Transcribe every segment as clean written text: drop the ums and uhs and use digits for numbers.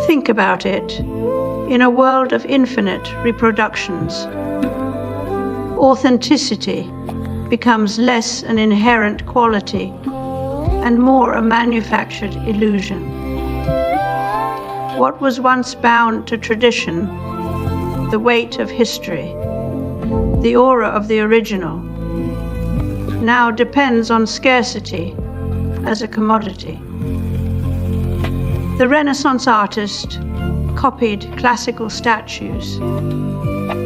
Think about it. In a world of infinite reproductions, authenticity becomes less an inherent quality and more a manufactured illusion. What was once bound to tradition, the weight of history, the aura of the original, now depends on scarcity as a commodity. The Renaissance artist copied classical statues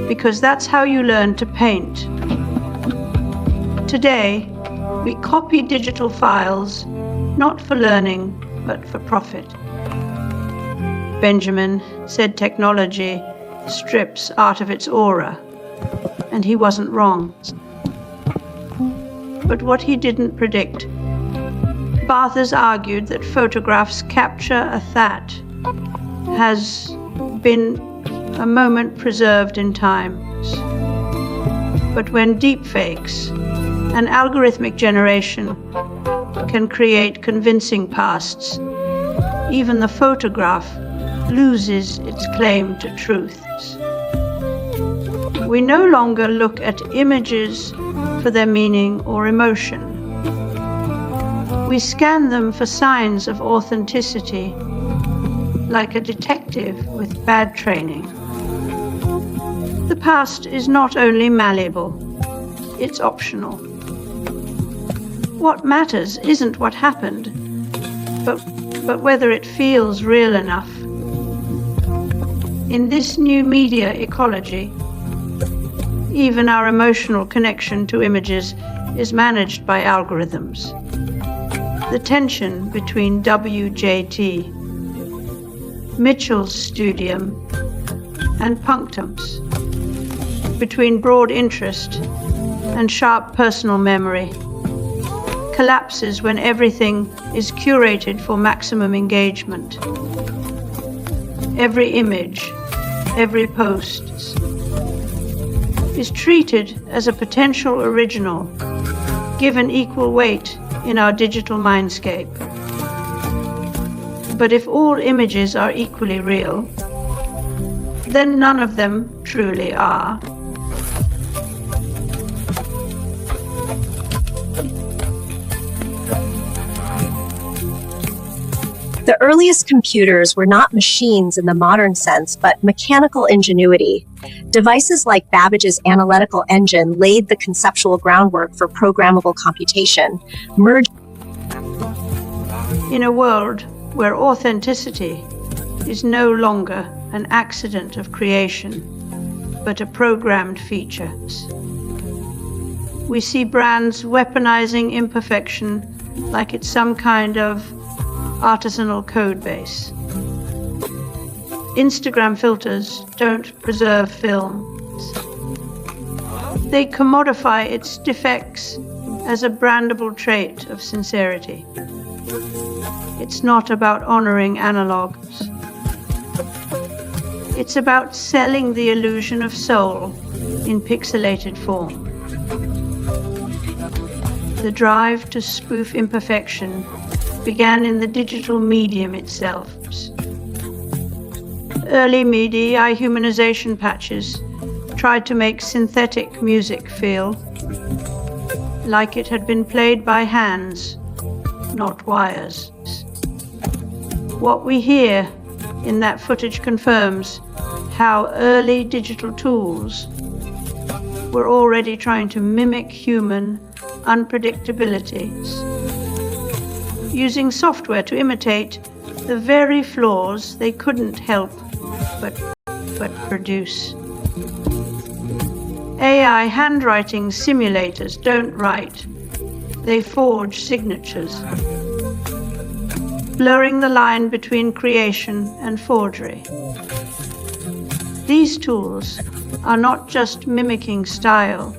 because that's how you learn to paint. Today, we copy digital files not for learning, but for profit. Benjamin said technology strips art of its aura, and he wasn't wrong. But what he didn't predict, Barthers argued that photographs capture a that has been a moment preserved in time. But when deepfakes, an algorithmic generation, can create convincing pasts, even the photograph loses its claim to truth. We no longer look at images for their meaning or emotion. We scan them for signs of authenticity, like a detective with bad training. The past is not only malleable, it's optional. What matters isn't what happened, but whether it feels real enough. In this new media ecology, even our emotional connection to images is managed by algorithms. The tension between WJT, Mitchell's studium, and punctums, between broad interest and sharp personal memory, collapses when everything is curated for maximum engagement. Every image, every post is treated as a potential original, given equal weight in our digital mindscape. But if all images are equally real, then none of them truly are. The earliest computers were not machines in the modern sense, but mechanical ingenuity. Devices like Babbage's analytical engine laid the conceptual groundwork for programmable computation. In a world where authenticity is no longer an accident of creation, but a programmed feature, we see brands weaponizing imperfection like it's some kind of artisanal code base. Instagram filters don't preserve films. They commodify its defects as a brandable trait of sincerity. It's not about honoring analogs. It's about selling the illusion of soul in pixelated form. The drive to spoof imperfection began in the digital medium itself. Early media humanization patches tried to make synthetic music feel like it had been played by hands, not wires. What we hear in that footage confirms how early digital tools were already trying to mimic human unpredictabilities, using software to imitate the very flaws they couldn't help but produce. AI handwriting simulators don't write, they forge signatures, blurring the line between creation and forgery. These tools are not just mimicking style,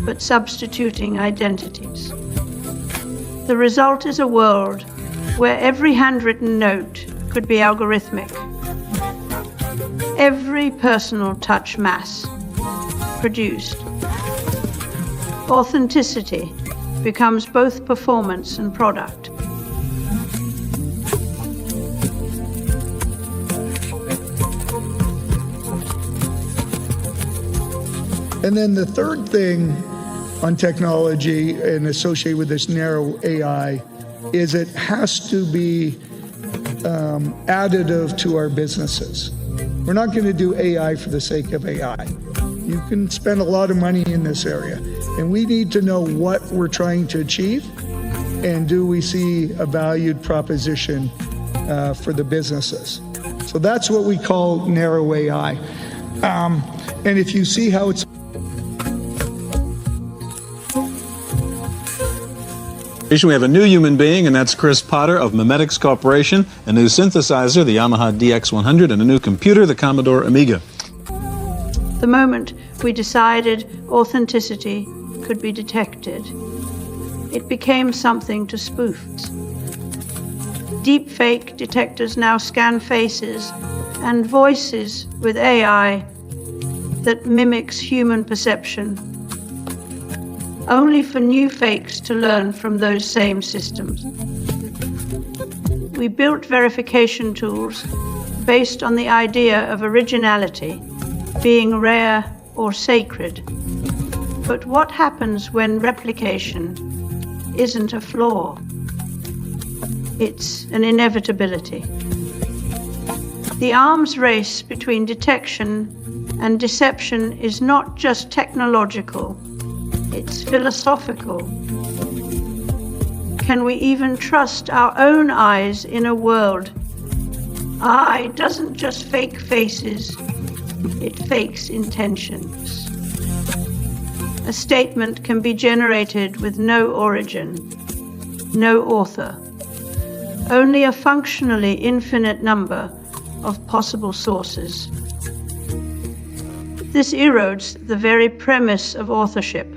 but substituting identities. The result is a world where every handwritten note could be algorithmic, every personal touch mass produced. Authenticity becomes both performance and product. And then the third thing on technology and associated with this narrow AI is it has to be additive to our businesses. We're not going to do AI for the sake of AI. You can spend a lot of money in this area, and we need to know what we're trying to achieve, and do we see a valued proposition for the businesses. So that's what we call narrow AI. And if you see how it's We have a new human being, and that's Chris Potter of Memetics Corporation, a new synthesizer, the Yamaha DX100, and a new computer, the Commodore Amiga. The moment we decided authenticity could be detected, it became something to spoof. Deepfake detectors now scan faces and voices with AI that mimics human perception, only for new fakes to learn from those same systems. We built verification tools based on the idea of originality being rare or sacred. But what happens when replication isn't a flaw? It's an inevitability. The arms race between detection and deception is not just technological, it's philosophical. Can we even trust our own eyes in a world? Eye doesn't just fake faces, it fakes intentions. A statement can be generated with no origin, no author, only a functionally infinite number of possible sources. This erodes the very premise of authorship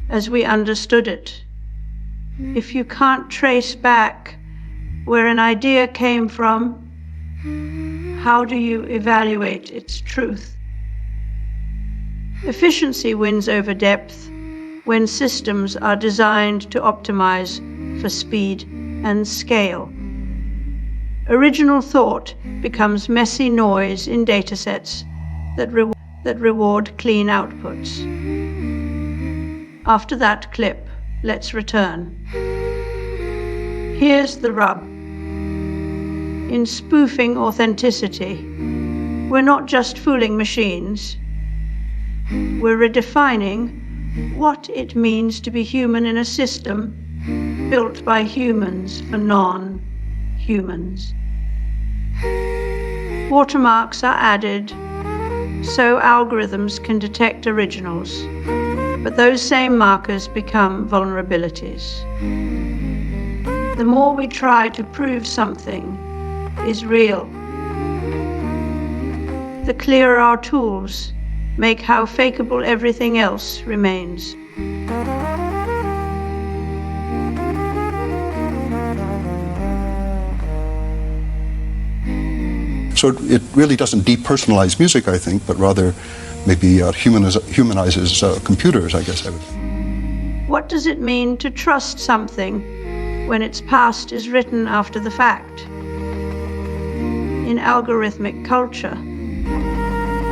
as we understood it. If you can't trace back where an idea came from, how do you evaluate its truth? Efficiency wins over depth when systems are designed to optimize for speed and scale. Original thought becomes messy noise in datasets that reward clean outputs. After that clip, let's return. Here's the rub. In spoofing authenticity, we're not just fooling machines. We're redefining what it means to be human in a system built by humans for non-humans. Watermarks are added so algorithms can detect originals, but those same markers become vulnerabilities. The more we try to prove something is real, the clearer our tools make how fakeable everything else remains. So it really doesn't depersonalize music, I think, but rather maybe humanizes computers, I guess I would. What does it mean to trust something when its past is written after the fact? In algorithmic culture,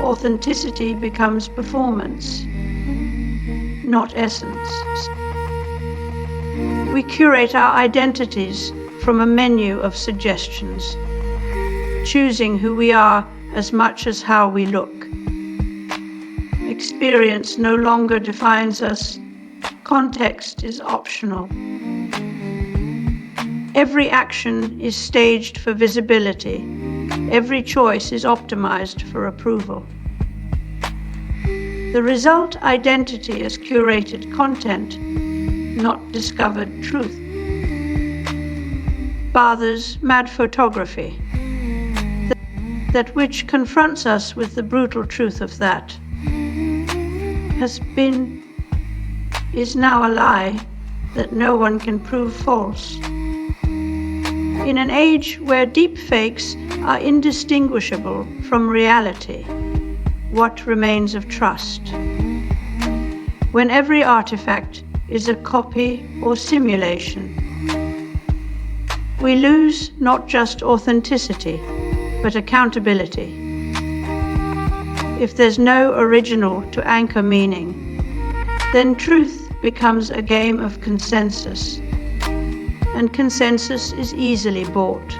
authenticity becomes performance, not essence. We curate our identities from a menu of suggestions, choosing who we are as much as how we look. Experience no longer defines us. Context is optional. Every action is staged for visibility. Every choice is optimized for approval. The result identity is curated content, not discovered truth. Barther's Mad Photography. that which confronts us with the brutal truth of that is now a lie that no one can prove false. In an age where deep fakes are indistinguishable from reality, what remains of trust? When every artifact is a copy or simulation, we lose not just authenticity, but accountability. If there's no original to anchor meaning, then truth becomes a game of consensus, and consensus is easily bought.